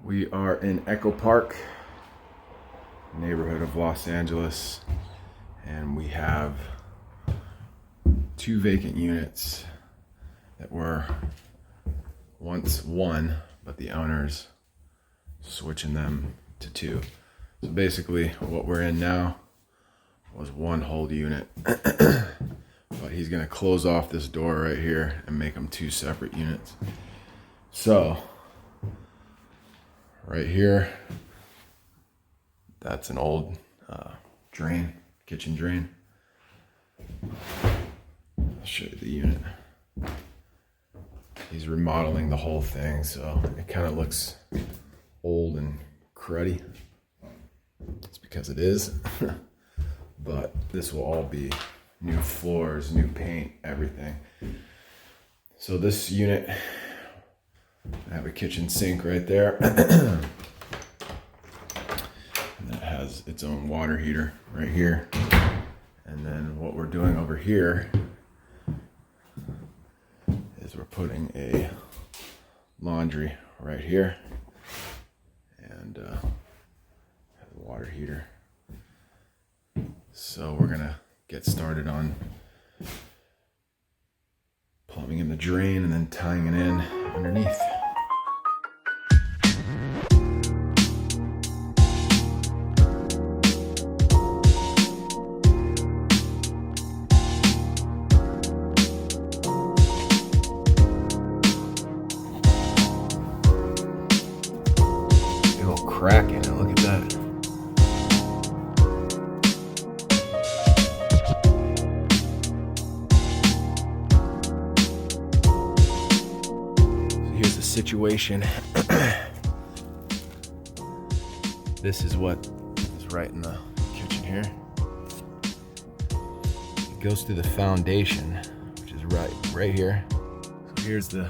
We are in Echo Park, neighborhood of Los Angeles, and we have 2 vacant units that were once one, but the owners switching them to 2. So basically what we're in now was one whole unit, but he's gonna close off this door right here and make them 2 separate units. So right here, that's an old drain, kitchen drain. I'll show you the unit. He's remodeling the whole thing, so it kind of looks old and cruddy. It's because it is. But this will all be new floors, new paint, everything. So this unit, I have a kitchen sink right there. And it has its own water heater right here. And then what we're doing over here is we're putting a laundry right here and has a water heater. So we're gonna get started on plumbing in the drain and then tying it in underneath. Crack in it, look at that. So here's the situation. This is what is right in the kitchen here. It goes through the foundation, which is right here. So here's it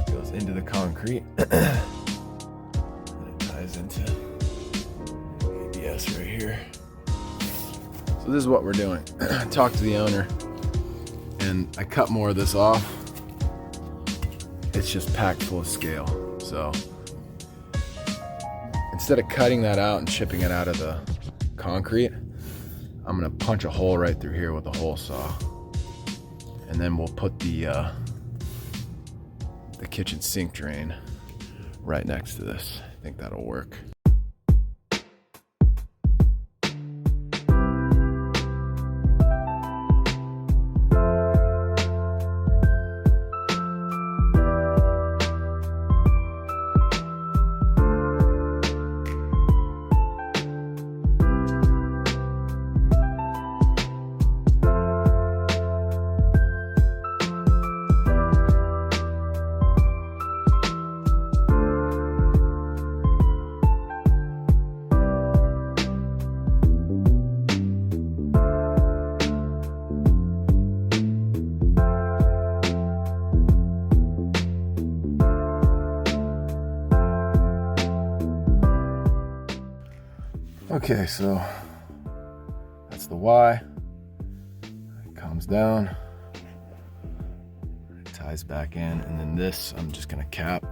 goes into the concrete. Into ABS right here. So this is what we're doing. I talked to the owner and I cut more of this off. It's just packed full of scale. So instead of cutting that out and chipping it out of the concrete, I'm gonna punch a hole right through here with a hole saw. And then we'll put the kitchen sink drain right next to this. I think that'll work. Okay, so that's the Y. It comes down, it ties back in, and then this I'm just gonna cap.